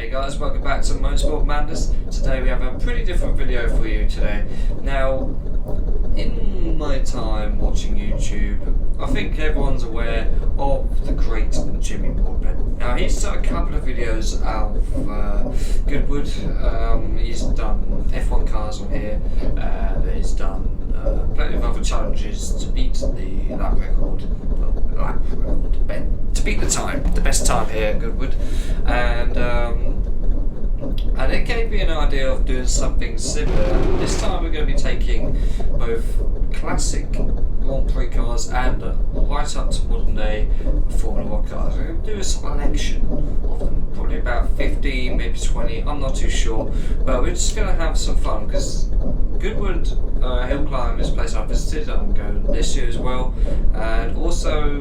Hey guys, welcome back to Motorsport Madness. Today we have a pretty different video for you today. Now, in my time watching YouTube, I think everyone's aware of the great Jimmy Broadbent. Now he's done a couple of videos out of Goodwood. He's done F1 cars on here, and he's done plenty of other challenges to beat the lap record. To beat the time, the best time here at Goodwood, and it gave me an idea of doing something similar. This time we're going to be taking both classic Grand Prix cars and right up to modern day Formula 1 cars. We're going to do a selection of them, probably about 15, maybe 20, I'm not too sure, but we're just going to have some fun because Goodwood Hillclimb is a place I visited. I'm going this year as well, and also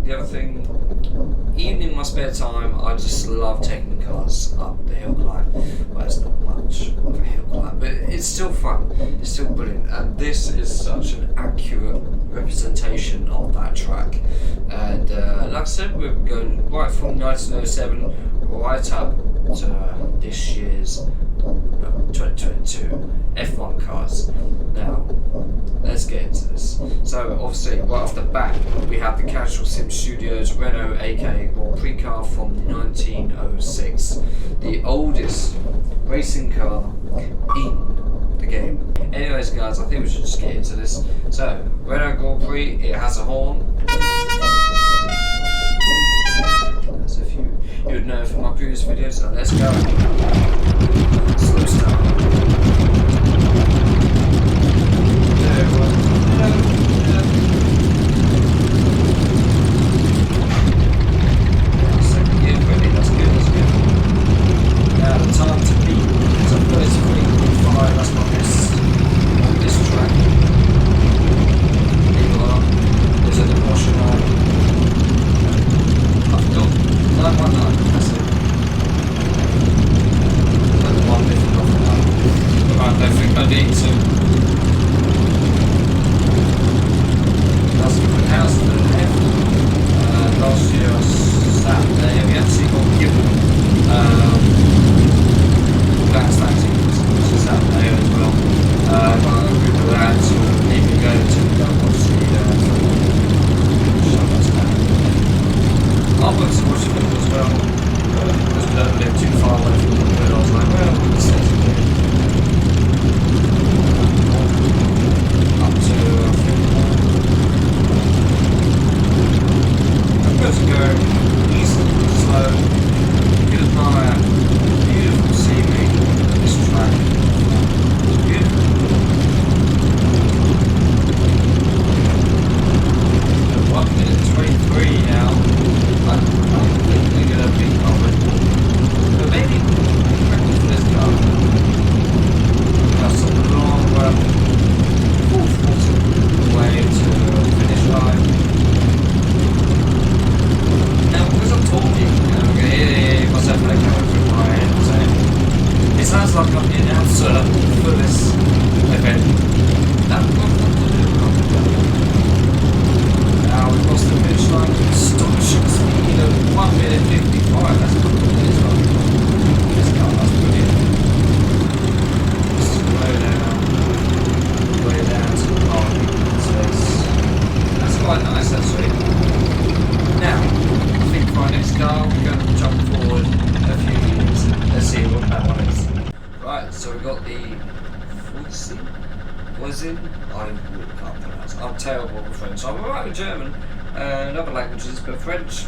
the other thing, even in my spare time, I just love taking cars up the hill climb. Well, it's not much of a hill climb, but it's still fun, it's still brilliant, and this is such an accurate representation of that track. And like I said, we're going right from 1907 right up to this year's 2022 F1 cars. Now, let's get into this. So obviously, right off the bat, we have the Casual Sim Studios Renault aka Grand Prix car from 1906, the oldest racing car in the game. Anyways guys, I think we should just get into this. So, Renault Grand Prix, it has a horn. As if you would know from my previous videos. So let's go. Slow start. Second gear, ready, that's good. Now the time to beat is a 33.5, that's my best on this track. Here you are, there's a demotion line. I've got 919, that's it. And the one lifted off the line. Right, I don't think I need to. That's a good house to the left. Last year I sat there, we actually got given glass lighting, which is out there as well. But I'm good with that, so even go to the watch the show us down. I'll put some watch the video as well, because we don't live too far away from the video. I was like, well, we'll stay together. Up to to go easy, slow, get admire beautiful scenery, this track, beautiful. 1 minute 23 now, I don't think we're going to beat our Red Bull, but maybe record for this car. That's a long fourth quarter way to finish line. Now, because I'm talking, I'm going to hear myself echoing through my head, so it sounds like I'm the announcer for this event. Now we've lost the finish line to astonishing speed of 1 minute 55. That's not good, it's not. This car, that's brilliant. Just way down to the parking space. That's quite nice, actually. Now, for our next car, we're going to jump forward a few years. Let's see what that one is. Right, so we've got the FoS. I can't pronounce. I'm terrible with French. I'm alright with German and other languages, but French,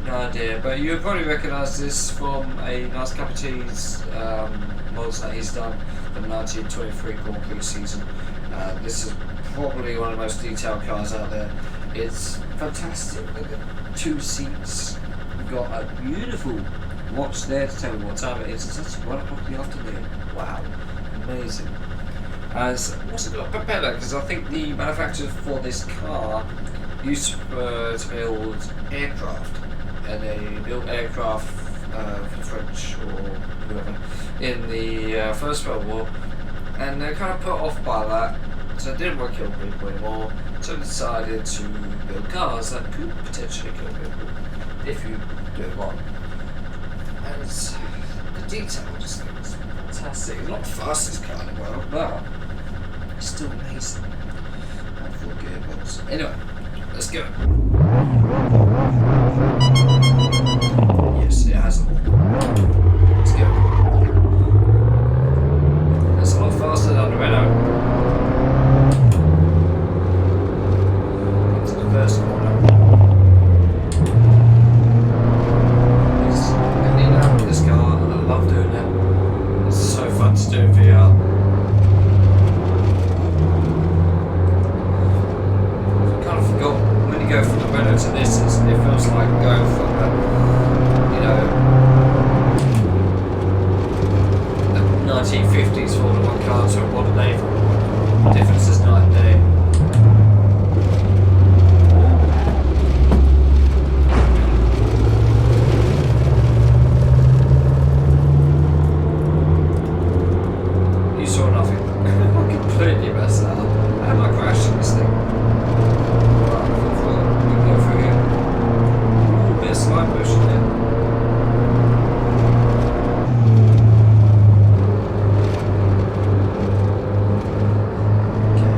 no idea. But you'll probably recognise this from a nice cup of tea's mods that he's done for the 1923 Grand Prix season. This is probably one of the most detailed cars out there. It's fantastic. Look at 2 seats. We've got a beautiful watch there to tell me what time it is. It's actually 1 o'clock in the afternoon. Wow, amazing. It's also got a propeller, because I think the manufacturer for this car used to build aircraft, and they built aircraft for the French or whoever in the First World War, and they're kind of put off by that, so it didn't want to kill people anymore. So decided to build cars that could potentially kill people if you do it wrong. And it's detail just looks fantastic. Not the fastest car in the world, but it's still amazing. And 4 gearbox. Anyway, let's go. Yes, it has them all. Let's go. That's a lot faster than the Renault. Into the first corner. This car, and I love doing it. It's so fun to do in VR. I kind of forgot when you go from the Renault to this, it feels like going from the 1950s Formula 1 car to a modern day. The difference is night and day. Completely messed that up. How am I crashing this thing? Right, we can go through here. Ooh, bit of slide motion there. Okay.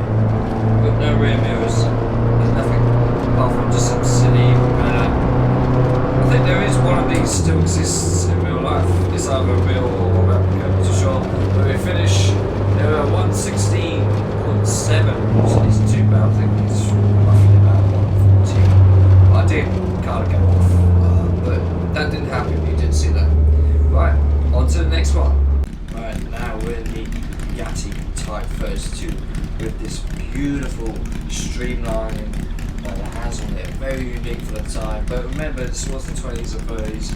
We've got no rear mirrors. There's nothing apart from just some silly I think there is one of these still exists in real life. It's either real or a replica, I'm not too sure. But we finish. There are 116.7, so it's too bad. I think it's roughly about 114. I did kind of go off, but that didn't happen. You didn't see that. Right, on to the next one. Right, now we're in the Bugatti Type FoS 2 with this beautiful streamlining that it has on it. Very unique for the time. But remember, this was the 20s and 30s.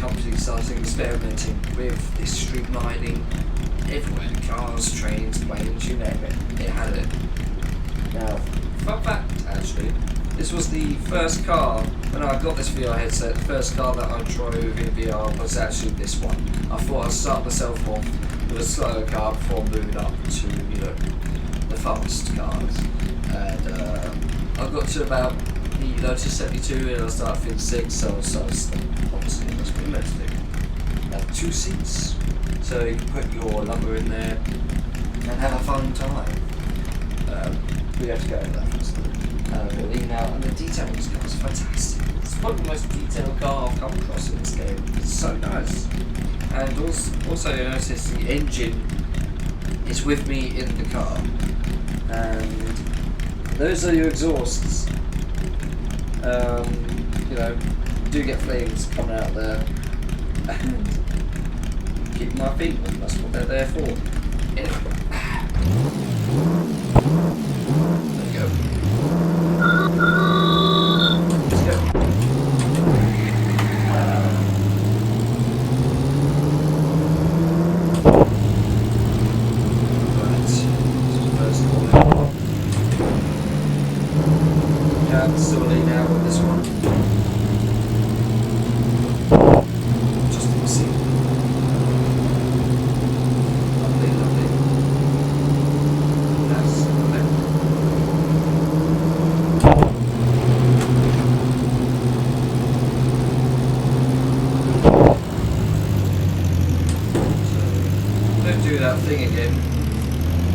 Companies started experimenting with this streamlining. Everywhere, cars, trains, planes, you name it, it had it. Now, fun fact actually, this was the first car, when I got this VR headset, the first car that I drove in VR was actually this one. I thought I'd start myself off with a slower car before moving up to, the fast cars. And I got to about the Lotus 72 and I started feeling sick, so obviously that's what you're meant to do. Have 2 seats. So you can put your lumber in there and have a fun time. We have to go over that first. We'll lean out, and the detail on this car is fantastic. It's one of the most detailed car I've come across in this game. It's so nice. And also you notice the engine is with me in the car. And those are your exhausts. Do get flames coming out there. And keep my feet warm, that's what they're there for. Anyway. There you go. Let's go. Right. First corner. Yeah, I'm still leaning out with this one. Just to see. That thing again,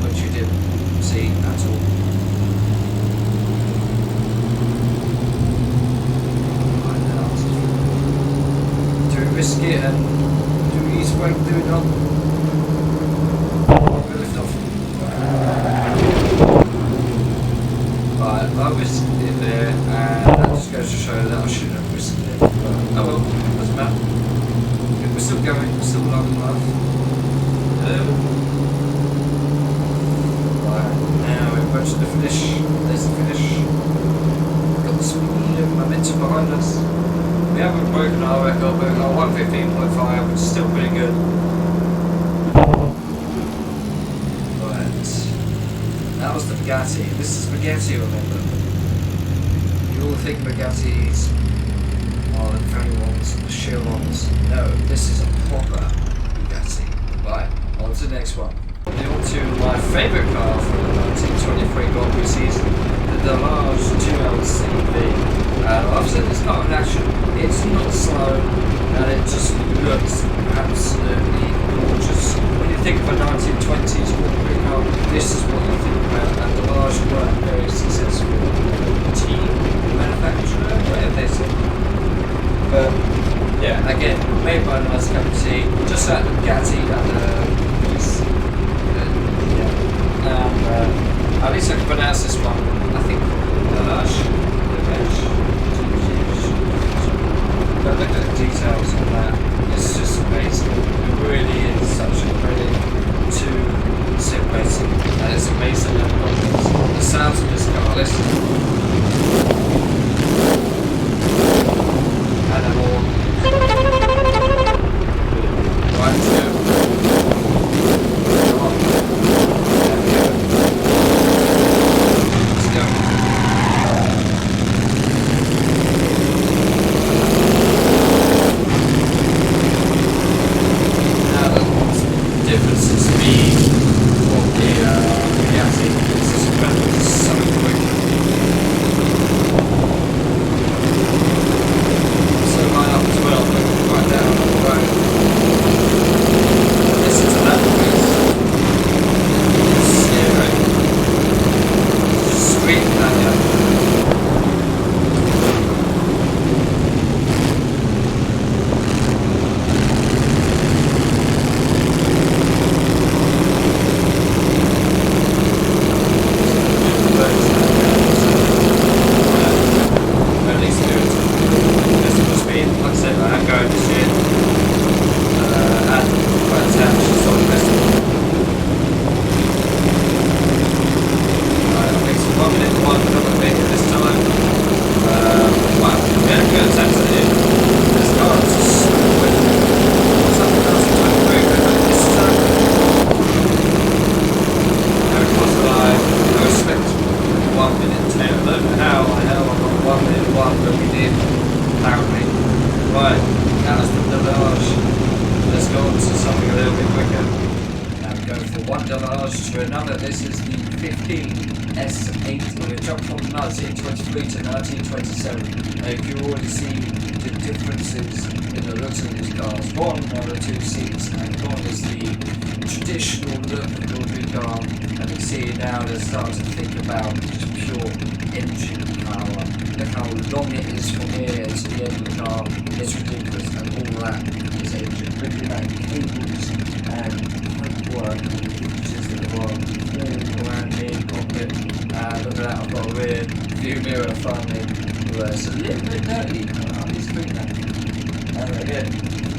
which you didn't see at all. Right now, do we risk it and do we ease way do it on? We lift off. Right, I risked it there, and that just goes to show that I shouldn't have risked it. Oh well, doesn't matter. We're still going, we're still long enough. Right, now we're approaching the finish. There's the finish. Got the speed and momentum behind us. We haven't broken our record, but we've got 115.5, which is still pretty good. Right, that was the Bugatti. This is Bugatti, remember? You all think Bugattis are the very ones, the sheer ones. No, this is a proper Bugatti. Right. On to the next one. On to my favourite car from the 1923 Grand Prix season, the large 2LCV. I've said this car in action, it's not slow and it just looks absolutely think of a 1920s Automobile car, this is what you think about, and the large were very successful team manufacturer, whatever they say. But yeah, again, made by a nice company, just like the Bugatti and the piece. At least I can pronounce this one. I think but look at the details on that. It's just amazing. It really is such a credit to sim racing, and it's amazing. The sounds of this car, listen. And a horn. Right, two. Come on. Let's go. Now the difference in speed of the Bugatti is incredible, so quick. So line up as well, right down on the road. Listen to that noise. Steering. Screaming at you.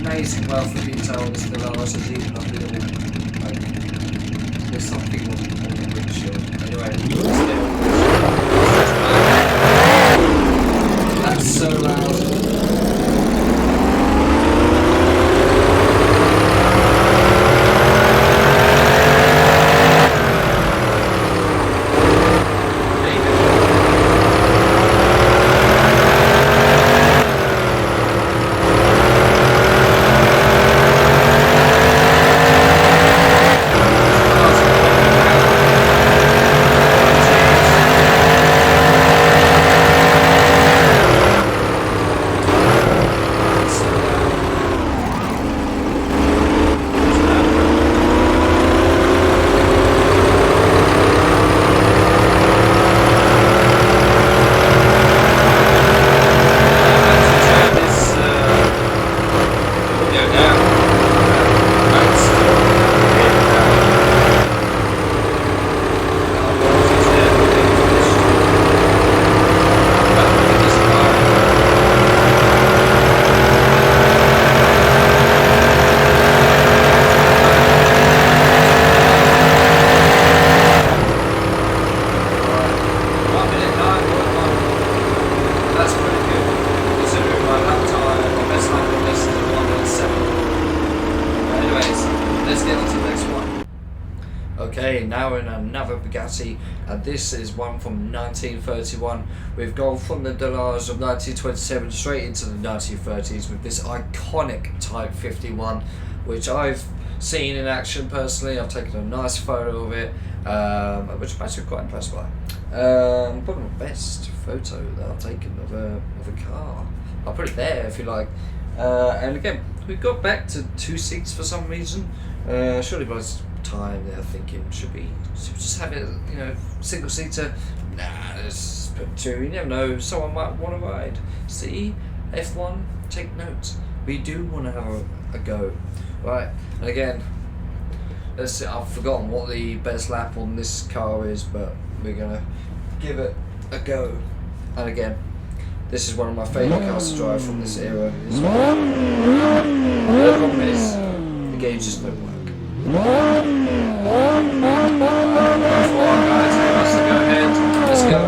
Amazing wealth of detail. This Lotus is even a little, like, there's something on the windshield. Anyway, that's so loud. Now in another Bugatti, and this is one from 1931. We've gone from the Delage of 1927 straight into the 1930s with this iconic Type 51, which I've seen in action personally. I've taken a nice photo of it, which I'm actually quite impressed by. Probably the best photo that I've taken of a car. I'll put it there if you like. And again, We got back to 2 seats for some reason. Surely by this time they're thinking should we just have it, you know, single seater. Nah, let's put 2. You never know, someone might want to ride. See, F1, take note. We do want to have a go, right? And again, let's see, I've forgotten what the best lap on this car is, but we're gonna give it a go. And again, this is one of my favourite cars to drive from this era. The problem is, the gauges don't work. Guys, let's go ahead. Let's go.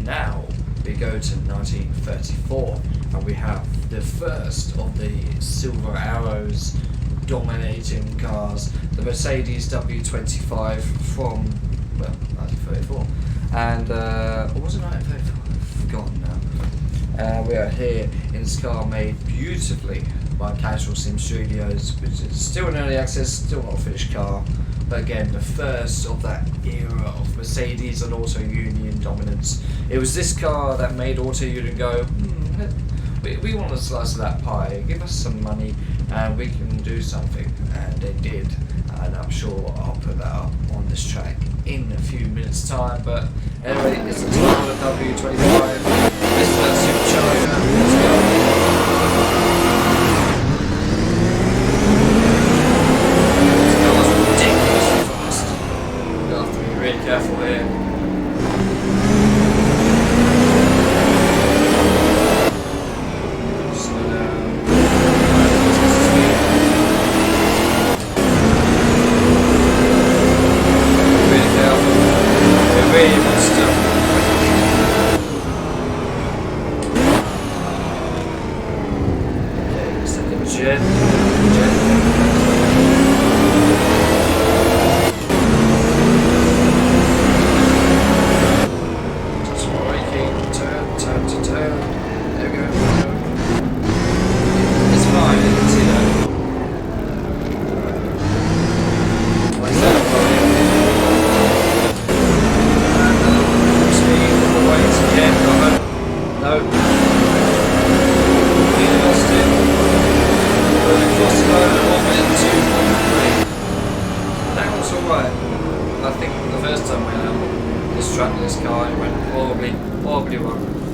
Now we go to 1934 and we have the first of the silver arrows dominating cars, the Mercedes W25 from, well, 1934, and or was it 1934? I've forgotten now. We are here in this car made beautifully by Casual Sim Studios, which is still an early access, still not a finished car, but again the first of that era of Mercedes and Auto Union dominance. It was this car that made Auto Union go, we want a slice of that pie, give us some money and we can do something, and they did, and I'm sure I'll put that up on this track in a few minutes time. But anyway, it's the Toyota W25, Mr. Supercharger, let's go. Careful here. Slow down. Really careful. We're really good stuff. Okay, send him a jet.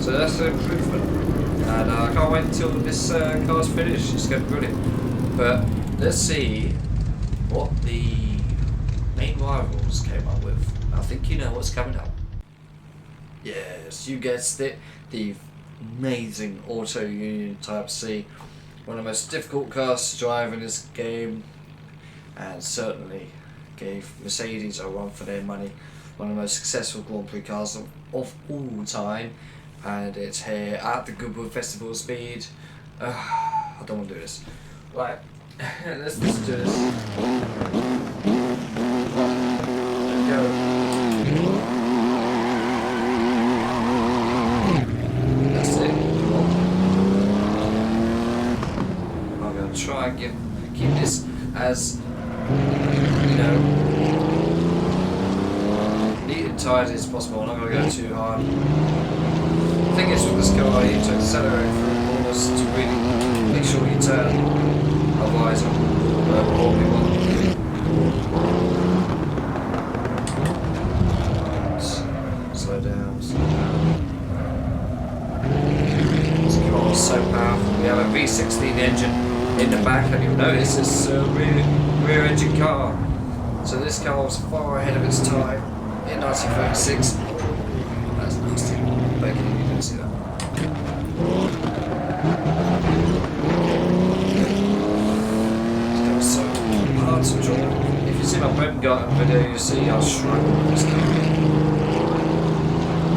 So that's an improvement, and I can't wait until this car's finished. It's going to be brilliant. But let's see what the main rivals came up with. I think you know what's coming up. Yes, you guessed it. The amazing Auto Union Type C, one of the most difficult cars to drive in this game, and certainly gave Mercedes a run for their money. One of the most successful Grand Prix cars of all time, and it's here at the Goodwood Festival Speed. I don't want to do this. Right, let's do this. Let's go. That's it. I'm going to try and keep this as, you know, neat and tight as possible. I'm not going to go too hard. The thing is with this car, you have to accelerate through corners to really make sure you turn. Otherwise, it'll bore people. Slow down, slow down. This car is so powerful. We have a V16 engine in the back, and you'll notice it's a rear engine car. So this car was far ahead of its time in 1936. That's nasty. Bacon, you can see that. This car was so hard to draw. If you see my Bugatti video, you'll see I struggle with this car.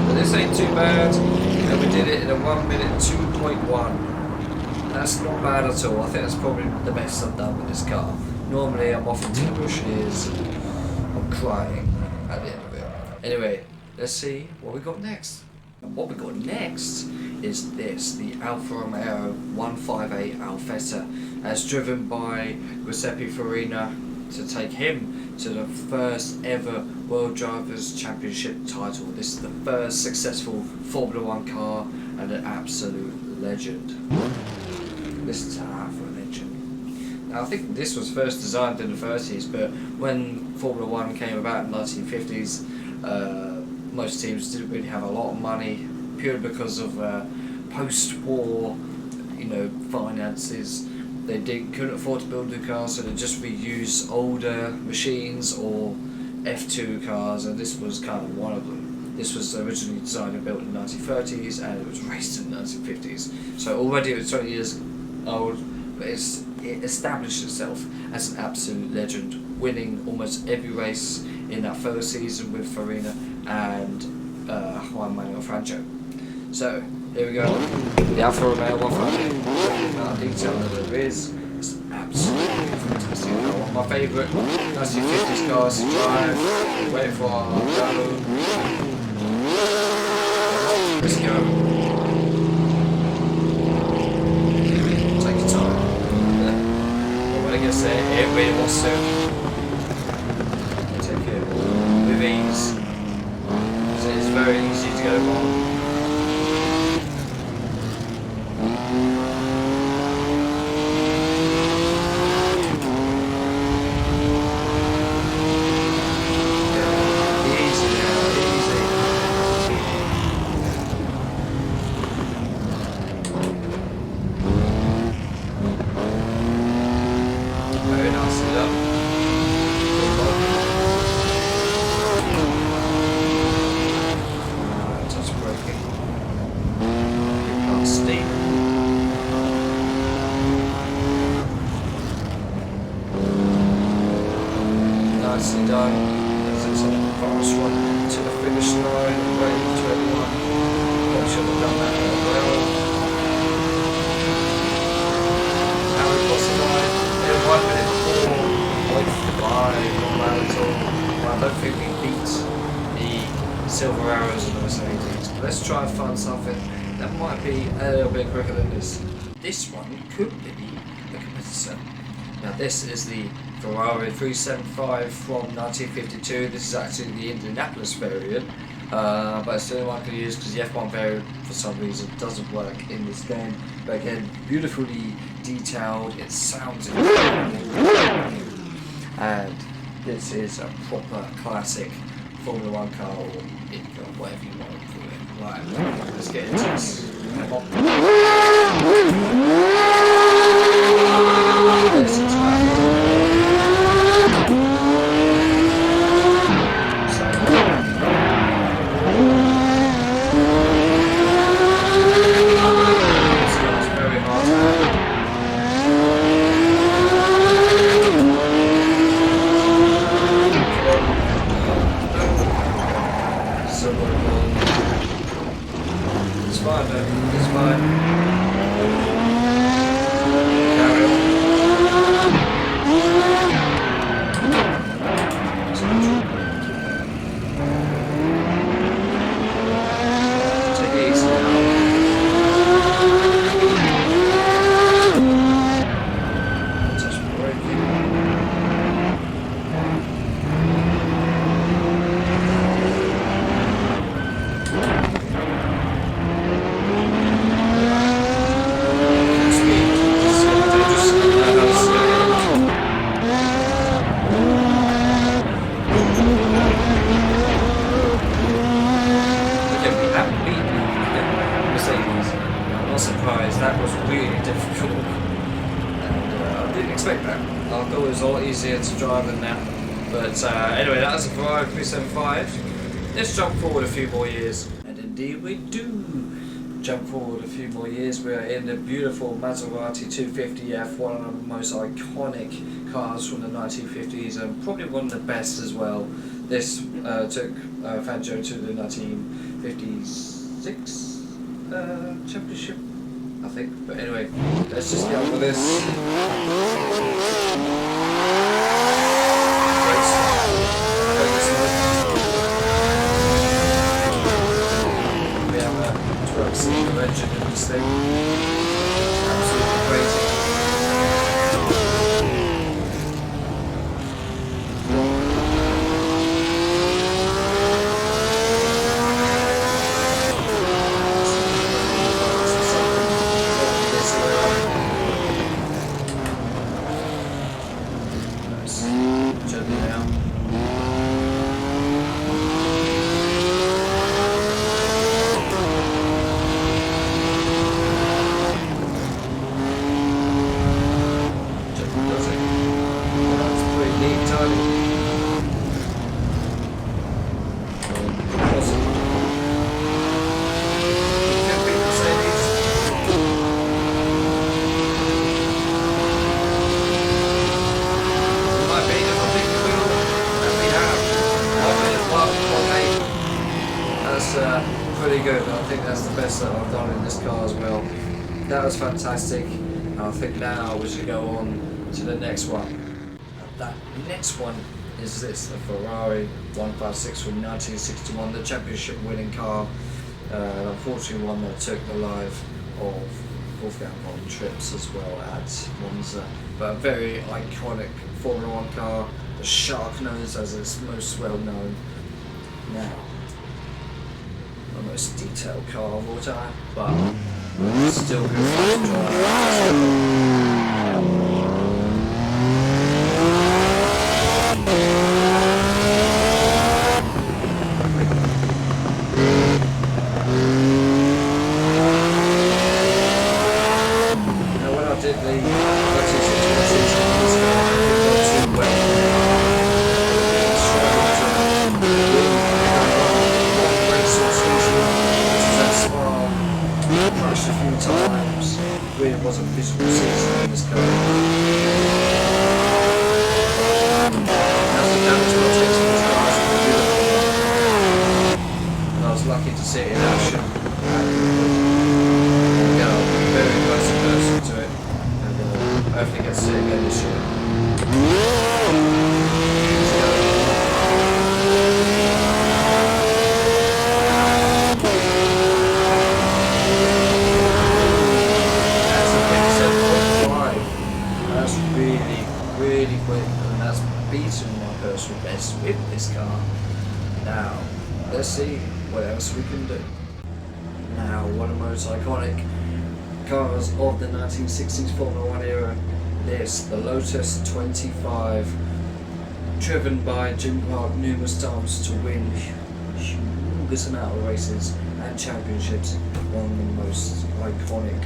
But this ain't too bad, and we did it in a 1 minute 2.1. That's not bad at all. I think that's probably the best I've done with this car. Normally I'm off into the bushes and I'm crying at the end of it. Anyway, let's see what we got next. And what we got next is this, the Alfa Romeo 158 Alpheta, as driven by Giuseppe Farina to take him to the first ever World Drivers' Championship title. This is the first successful Formula 1 car and an absolute legend. Listen to that for an engine. Now I think this was first designed in the 30s, but when Formula 1 came about in the 1950s, most teams didn't really have a lot of money, purely because of post-war, finances. They couldn't afford to build new cars, so they just reused older machines or F2 cars, and this was kind of one of them. This was originally designed and built in the 1930s, and it was raced in the 1950s. So already it was 20 years old, but it established itself as an absolute legend, winning almost every race in that first season with Farina and Juan Manuel Franco. So here we go, the Alfa Romeo 158. The amount of detail that there is absolutely fantastic. One of my favourite 1950s cars to drive. Wait for our go. Let's go. Take your time. But when it gets there, it really wants to. Take it with ease. So it's very easy to go wrong. Nicely done. This is a fast one to the finish line and waiting to everyone. Probably should have done that as well. How we crossed the line? Yeah, 1 minute before, 1:55 on marathon. I don't think we beat the silver arrows in the Mercedes. Let's try and find something that might be a little bit quicker than this. This one could be a competitor. Now this is the Ferrari F2004 from 1952. This is actually the Indianapolis variant, but it's the only one I can use because the F1 variant for some reason doesn't work in this game. But again, beautifully detailed, it sounds incredible, and this is a proper classic Formula 1 car, or Inca, whatever you want to call it. Right, let's get into this. Come on. It's fine, man. It's fine. Carry on. Take it easy now. Touch the brake. that was really difficult, and I didn't expect that. I thought it was a lot easier to drive than that. But anyway, that was a Ferrari 375. Let's jump forward a few more years, and indeed we do jump forward a few more years. We are in the beautiful Mazdawati 250F, one of the most iconic cars from the 1950s, and probably one of the best as well. This took Fangio to the 1956 championship, I think. But anyway, let's just get on with this. We have a 12-cylinder engine in this thing. Absolutely crazy. Pretty good. I think that's the best that I've done in this car as well. That was fantastic. I think now we should go on to the next one. That next one is this, the Ferrari 156 from 1961, the championship winning car. Unfortunately one that took the life of Wolfgang on trips as well at Monza. But a very iconic Formula 1 car, the shark nose as it's most well known. Now, the most detailed car of all time, but still good fun to drive. Really was a miserable season in this car. That's the damage I was getting to this car. And I was lucky to see it in action. And I'm very close in person to it. And hopefully get to see it again this year. Really quick, and that's beaten my personal best with this car. Now, let's see what else we can do. Now, one of the most iconic cars of the 1960s Formula 1 era, this, the Lotus 25, driven by Jim Clark numerous times to win humongous amount of races and championships, one of the most iconic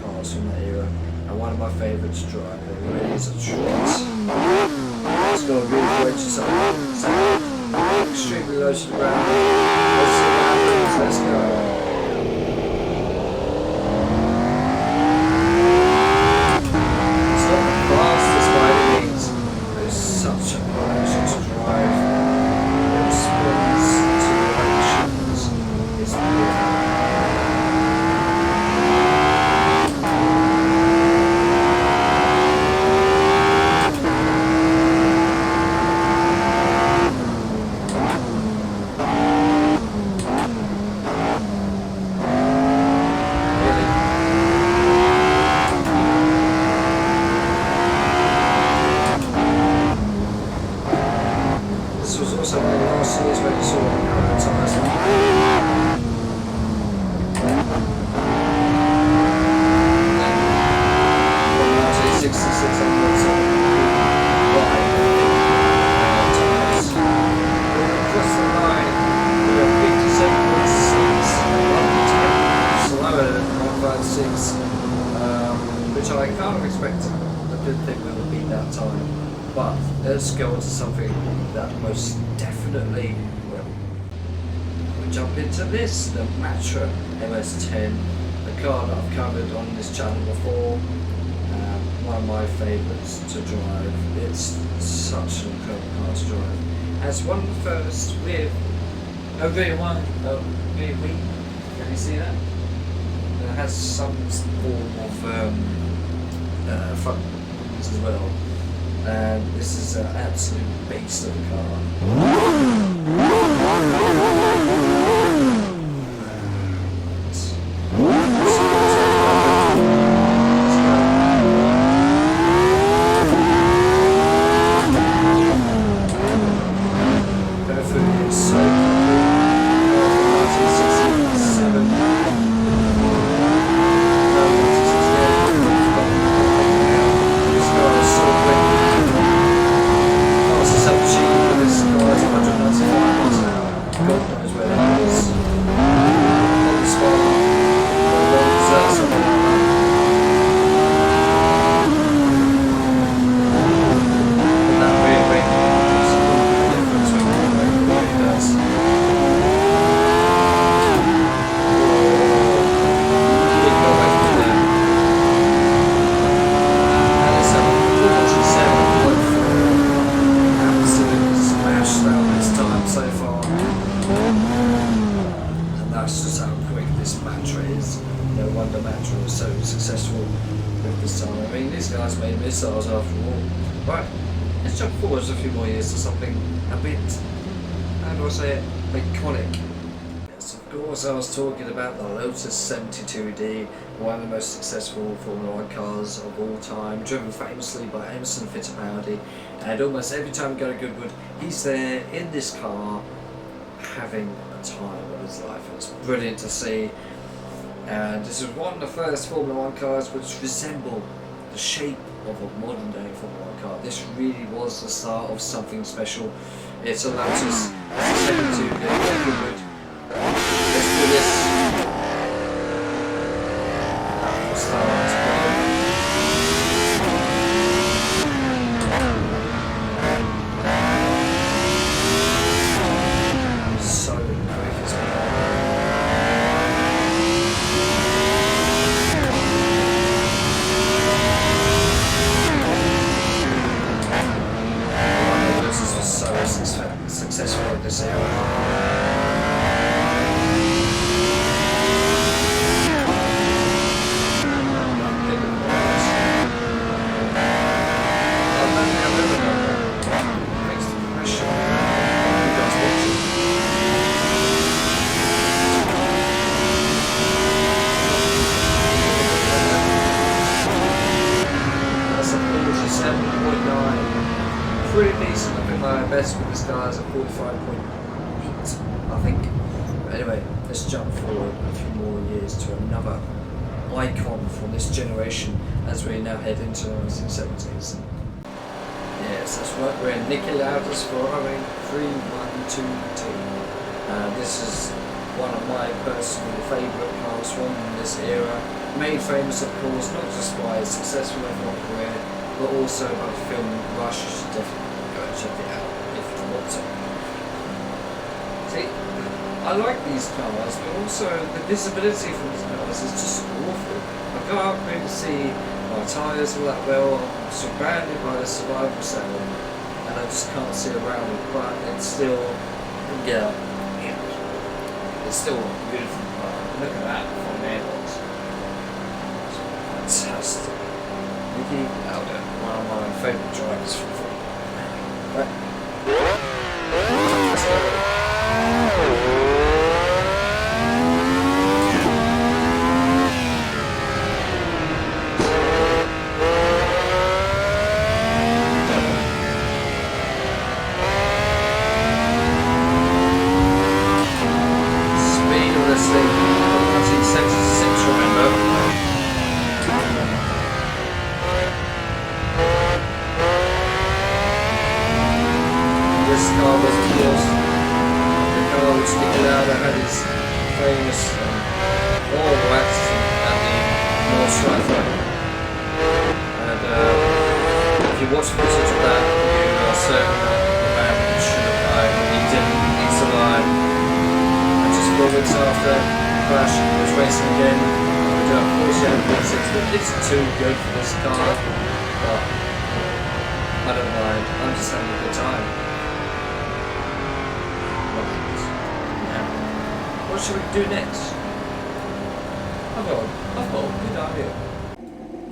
cars from that era. And one of my favourites to drive. It really is a treat. It's got a really great design. Extremely low to the ground. Let's see what happens. Let's go. It's not the fastest by any means, but it's such a pleasure to drive. It responds to the actions. It's beautiful. I kind of expect the good thing will be that time. But let's go on to something that most definitely will. We'll jump into this, the Matra MS10, a car that I've covered on this channel before. One of my favourites to drive. It's such an incredible car to drive. As one of the first with a rear wing. Can you see that? It has some form of front wings as well. And this is an absolute beast of a car. Missiles after all. Right, let's jump forwards a few more years to something a bit, how do I say it, iconic. Yes, of course I was talking about the Lotus 72D, one of the most successful Formula 1 cars of all time, driven famously by Emerson Fittipaldi, and almost every time we go to Goodwood, he's there in this car having a time of his life. It's brilliant to see, and this is one of the first Formula 1 cars which resemble the shape of a modern day Formula 1 car. This really was the start of something special. It's a Lotus 72D. Let's do this. So quick as well. Successful at this era. That's a 47.9. Pretty decent. I think my best with this car is a 45.8, I think. But anyway, let's jump forward a few more years to another icon from this generation as we now head into the 1970s. Yes, that's right, we're in Niki Lauda's Ferrari 312T. This is one of my personal favourite cars from this era. Made famous, of course, not just by its successful F1 career, but also by the film Rush. You should definitely go and check it out if you want to. See, I like these cars, but also the visibility from these cars is just awful. I can't really see my tyres all that well. I'm surrounded by the survival sound, and I just can't see around it. But it's still, it's still a beautiful car. Look at that from the airbox. It's fantastic. Niki Lauda, one of my favourite drivers from Formula 1. Right. Let's go. Speed of this thing, 1976, remember? This car was, of course, the car which Niki Lauda had his famous horrible accident at the North Stratford. you watch footage of that, you are certain that the man should have died. He didn't. He's alive. And just 4 weeks after the crash, he was racing again. We do have 47.6, but it's too good for this car. But I don't mind. I'm just having a good time. Right. Now, what should we do next? I've got a good idea.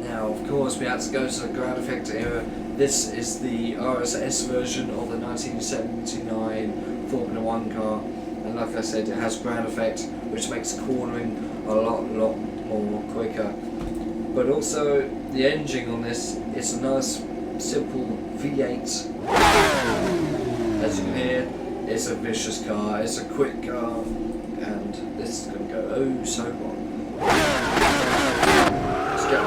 Now, of course, we had to go to the ground effect era. This is the RSS version of the 1979 Formula 1 car, and like I said, it has ground effect, which makes cornering a lot more quicker. But also, the engine on this is a nice, simple V8. As you can hear, it's a vicious car, it's a quick car, and this is going to go oh so well. Let's go.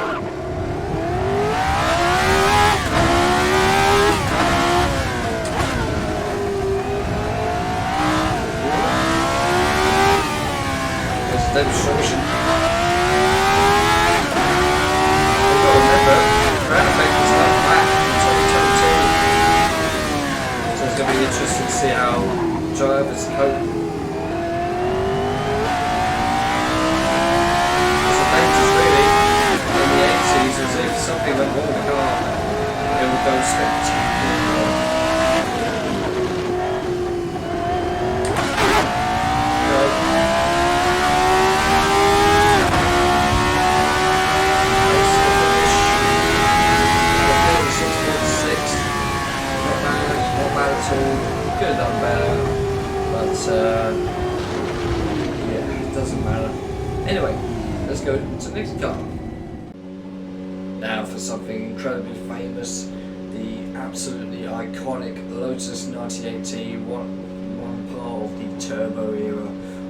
Demonstration. I've got to remember, ground effect was like back in 2022. So it's going to be interesting to see how drivers cope. It's a dangerous really. In the 80s, as if something went wrong with the car, it would go spectacular. Could have done better, but yeah, it doesn't matter. Anyway, let's go to the next car. Now for something incredibly famous, the absolutely iconic Lotus 98T, one part of the turbo era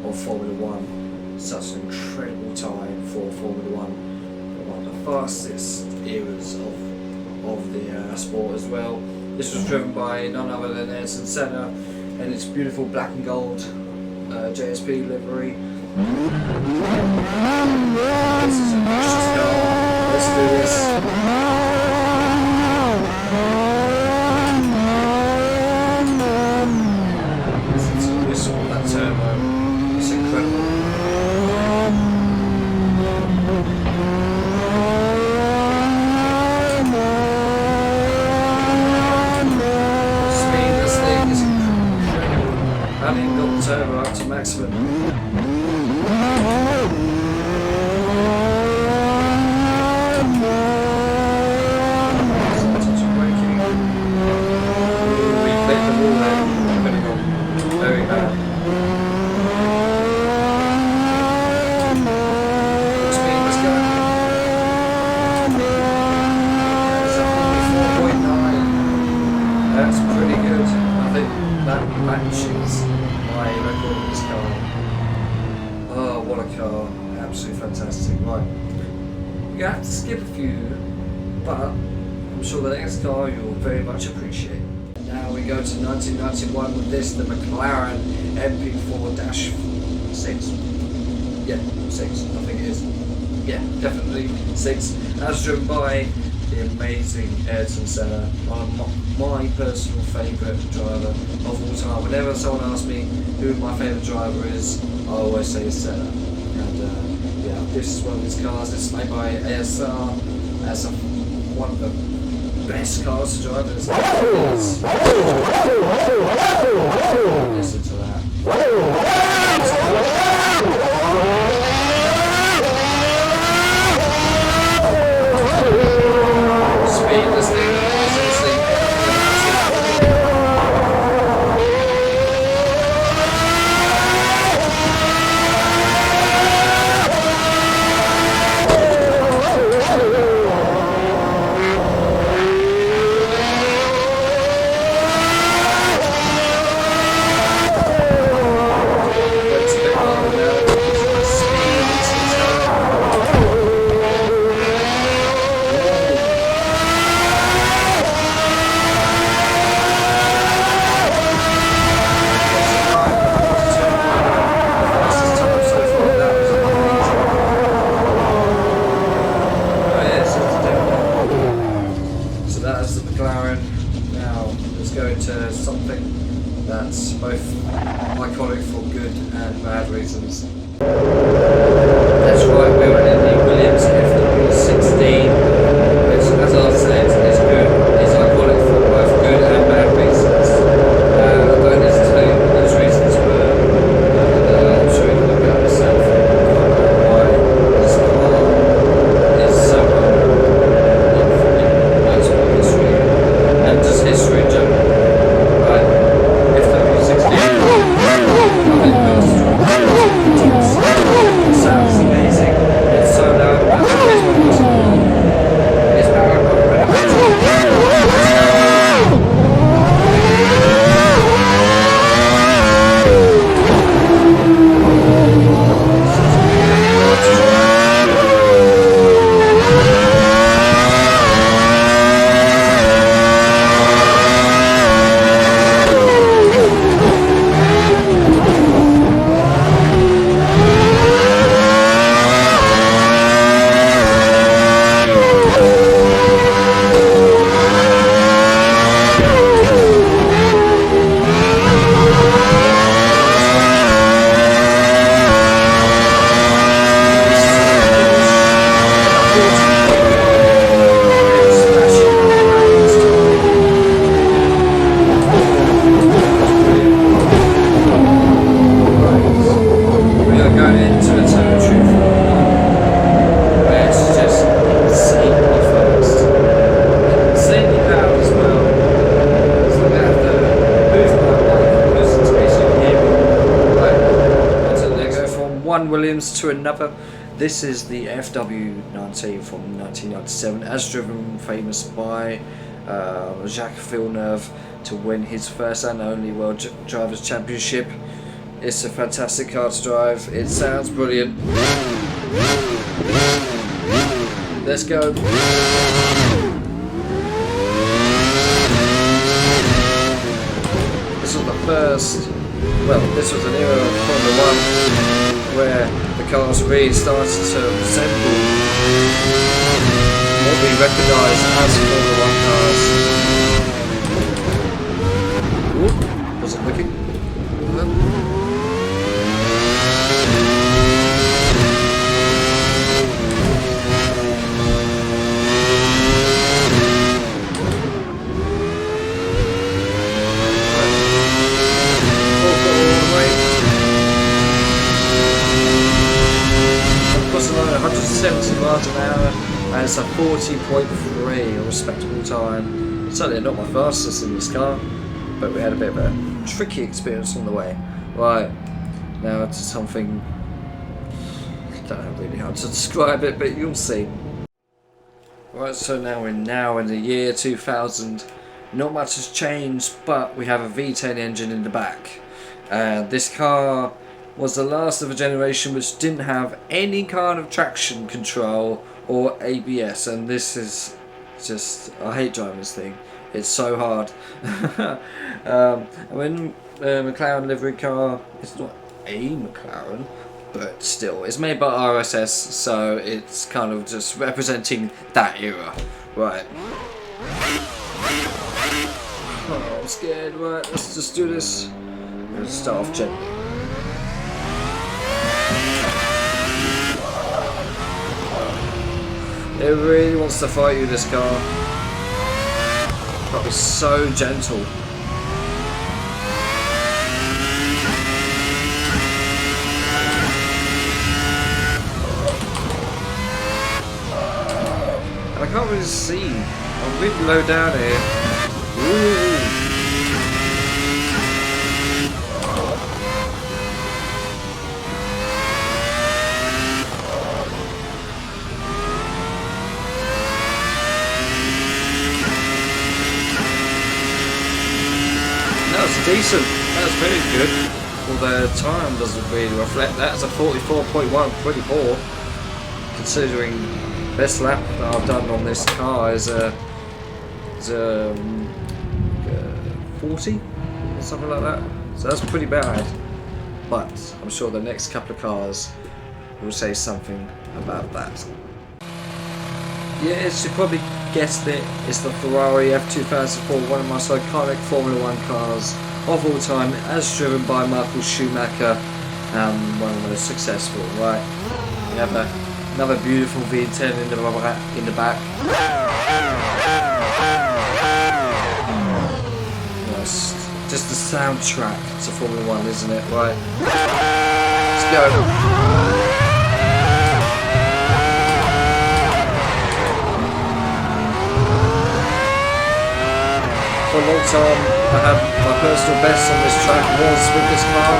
of Formula 1. Such an incredible time for Formula 1, one of the fastest eras of the sport as well. This was driven by none other than Ayrton Senna, and its beautiful black and gold JSP livery. This is a vicious car. Let's do this. Listen to the whistle of that turbo. It's incredible. Having got the turbo up to maximum. Touch of braking. We clipped the wall there. Could have gone very bad. Full speed, let's go. That's a 4.9. That's pretty good. I think that matches my record of this car. Oh, what a car. Absolutely fantastic. Right. You have to skip a few, but I'm sure the next car you'll very much appreciate. Now we go to 1991 with this, the McLaren MP4-6. Yeah, 6, I think it is. Yeah, definitely 6. As driven by the amazing Ayrton Senna, one of my personal favourite driver of all time. Whenever someone asks me who my favourite driver is, I always say it's Senna. And yeah, this is one of his cars. It's made by ASR as one of the best cars to drive. Listen to that. Speed, this thing. Williams to another. This is the FW19 from 1997, as driven famous by Jacques Villeneuve to win his first and only World Drivers' Championship. It's a fantastic car to drive. It sounds brilliant. Let's go. This was the first, well, this was an era of Formula 1 where the cars really started to resemble what we recognise as Formula 1 cars. Ooh, was it looking? Across the line, 170 miles an hour, and it's a 40.3, a respectable time. Certainly not my fastest in this car, but we had a bit of a tricky experience on the way. Right, now to something, I don't know really how to describe it, but you'll see. Right, so now we're in the year 2000. Not much has changed, but we have a V10 engine in the back. This car was the last of a generation which didn't have any kind of traction control or ABS, and this is just, I hate driving this thing. It's so hard. When McLaren livery car, it's not a McLaren, but still, it's made by RSS, so it's kind of just representing that era. Right. Oh, I'm scared. Right, let's just do this. Let's start off gently. It really wants to fight you, this car. But it's so gentle. I can't really see. I'm really low down here. Ooh. That was decent. That was very good. Although time doesn't really reflect that. It's a 44.1, pretty poor, considering best lap that I've done on this car is a 40 or something like that. So that's pretty bad. But I'm sure the next couple of cars will say something about that. Yes, you probably guessed it. It's the Ferrari F2004, one of the most iconic Formula 1 cars of all time, as driven by Michael Schumacher, one of the most successful. Right, we have another beautiful V10 in the back. Nice. Just the soundtrack to Formula 1, isn't it? Right. Let's go. For a long time, I had my personal best on this track was with this car.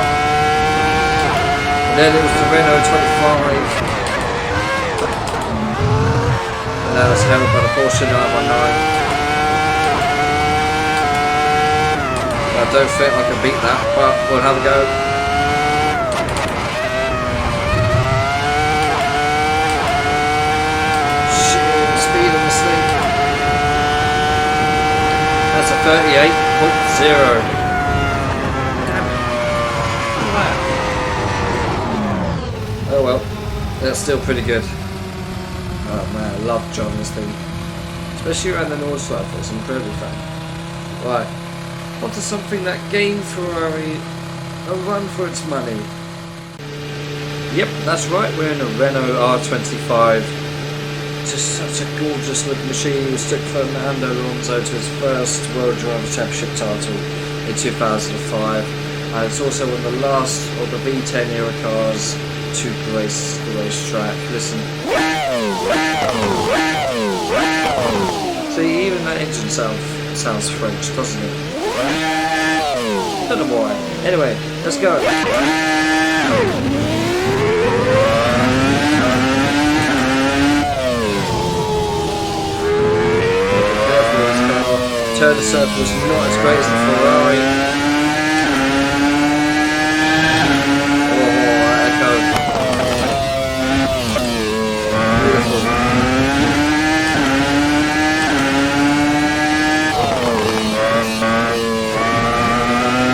And then it was the Renault R25. And that was held by the Porsche 919. I don't think I can beat that, but we'll have a go. Shit, speed on this thing. That's a 38.0. Damn it. Oh well, that's still pretty good. Oh man, I love driving this thing. Especially around the north side, it's incredibly fun. Right, onto something that gave Ferrari a run for its money. Yep, that's right, we're in a Renault R25. Just such a gorgeous looking machine which took Fernando Alonso to his first World Drivers' Championship title in 2005, and it's also one of the last of the V10 era cars to grace the racetrack. Listen. See, even that engine sounds French, doesn't it? Don't know why. Anyway, let's go. turn circle is not as great as the Ferrari. Oh, that echo. Beautiful.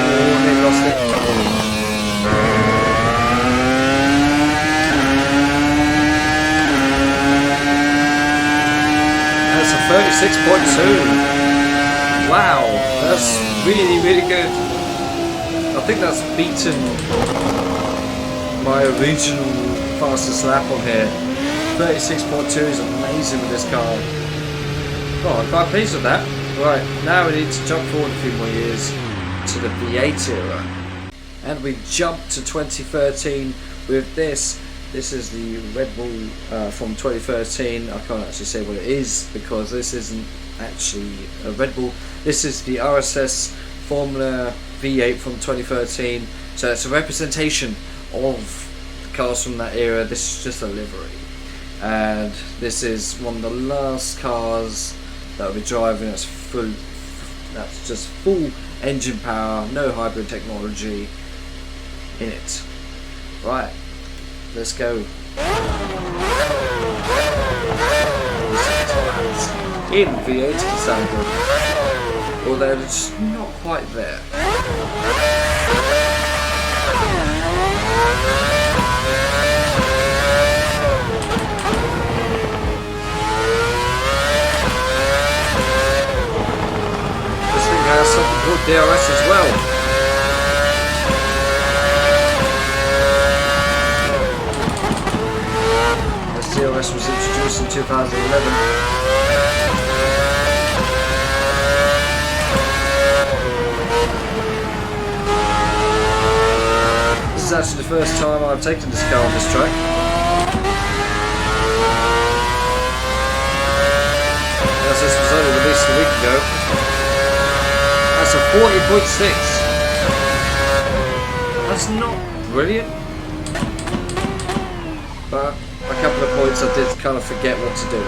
Oh, they lost it. That's a 36.2. Wow, that's really, really good. I think that's beaten my original fastest lap on here. 36.2 is amazing with this car. Oh, I'm quite pleased with that. Right, now we need to jump forward a few more years to the V8 era. And we jump to 2013 with this. This is the Red Bull from 2013. I can't actually say what it is because this isn't actually a Red Bull. This is the RSS Formula V8 from 2013. So it's a representation of the cars from that era. This is just a livery. And this is one of the last cars that will be driving. That's just full engine power, no hybrid technology in it. Right, let's go. In V8 it can sound good, although it's not quite there. This thing has something called DRS as well. This DRS was introduced in 2011. This is actually the first time I've taken this car on this track. As this was only released a week ago. That's a 40.6. That's not brilliant. But a couple of points I did kind of forget what to do.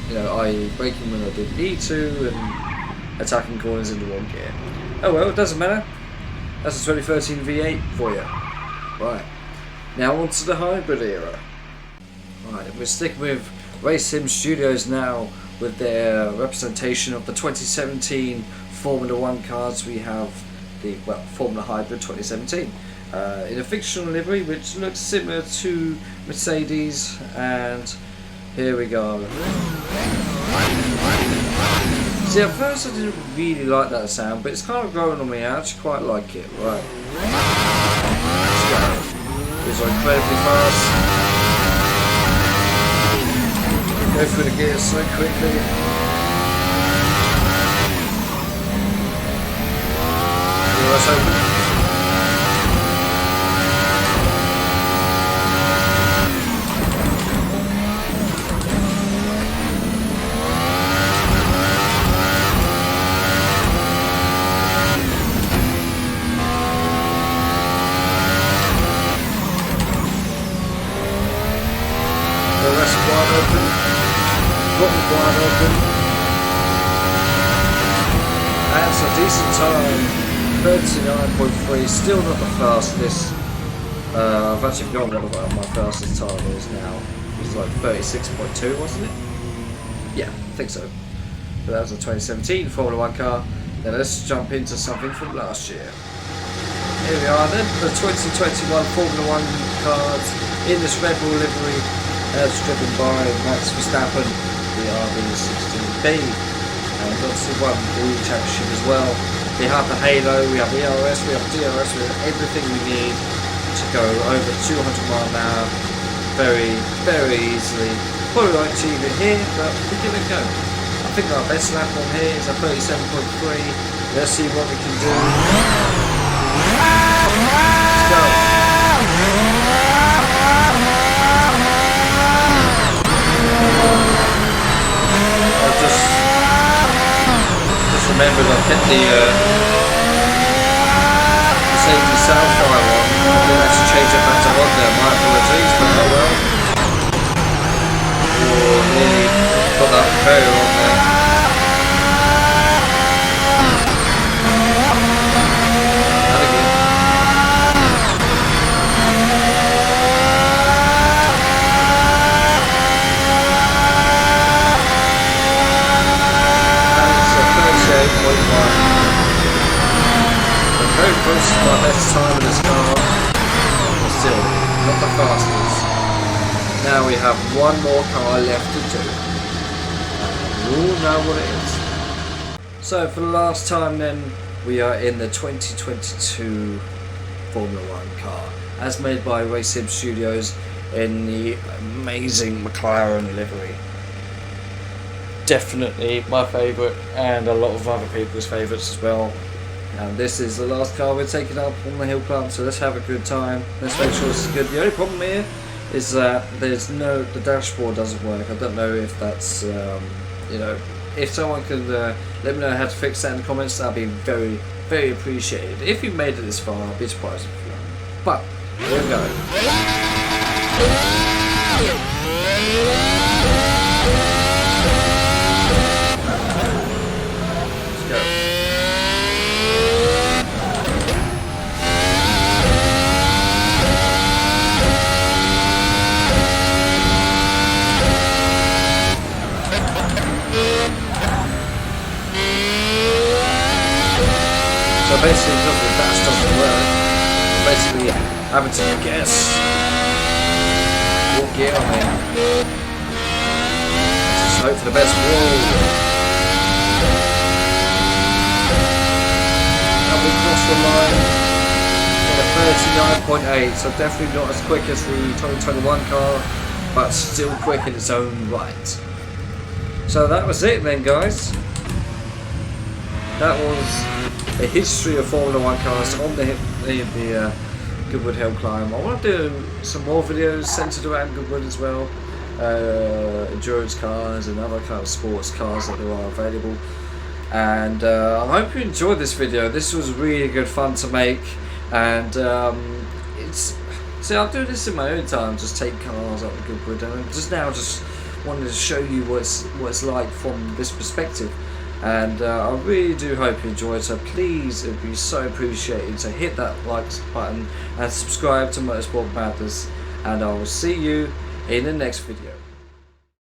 You know, i.e. braking when I didn't need to and attacking corners in the wrong gear. Oh well, it doesn't matter. That's a 2013 V8 for you. Right, now on to the hybrid era. Right, we're sticking with Race Sim Studios now with their representation of the 2017 Formula 1 cars. We have the Formula Hybrid 2017 in a fictional livery which looks similar to Mercedes, and here we go. See, at first I didn't really like that sound, but it's kind of growing on me. I actually quite like it. Right. Let's go. These are incredibly fast. Go through the gears so quickly. Let's open. That's a decent time, 39.3, still not the fastest. I've actually forgotten what my fastest time is now. It was like 36.2, wasn't it? Yeah, I think so. But that was a 2017 Formula 1 car. Then let's jump into something from last year. Here we are then, the 2021 Formula 1 cars in this Red Bull livery, as driven by Max Verstappen, the RB16B, and obviously won the championship as well. We have the Halo, we have ERS, we have DRS, we have everything we need to go over 200 mile an hour very, very easily. Probably won't achieve it here, but we give it a go. I think our best lap on here is a 37.3. Let's see what we can do. Let's go. Remember, I've kept the Mercedes Alfa on. I didn't actually change it back to Honda. My apologies, but oh well. Oh, nearly got that very wrong there. Now we have one more car left to do. And you all know what it is. So for the last time then, we are in the 2022 Formula 1 car, as made by Racing Studios in the amazing McLaren livery. Definitely my favourite, and a lot of other people's favourites as well. And this is the last car we're taking up on the hill climb, so let's have a good time. Let's make sure this is good. The only problem here is that the dashboard doesn't work. I don't know if that's if someone could let me know how to fix that in the comments, that'd be very, very appreciated. If you made it this far, I'll be surprised if you haven't. But here we go. So basically, because the dash doesn't work, basically having to guess what gear I'm in. Just hope for the best. Whoa! And we crossed the line in a 39.8, so definitely not as quick as the 2021 car, but still quick in its own right. So that was it then, guys. That was the history of Formula 1 cars on the Goodwood Hillclimb. I want to do some more videos centered around Goodwood as well, endurance cars and other kind of sports cars that are available. And I hope you enjoyed this video. This was really good fun to make, and I'll do this in my own time, just take cars up to Goodwood, and just wanted to show you what it's like from this perspective. And I really do hope you enjoyed, so please, it would be so appreciated to hit that like button and subscribe to Motorsport Madness, and I will see you in the next video.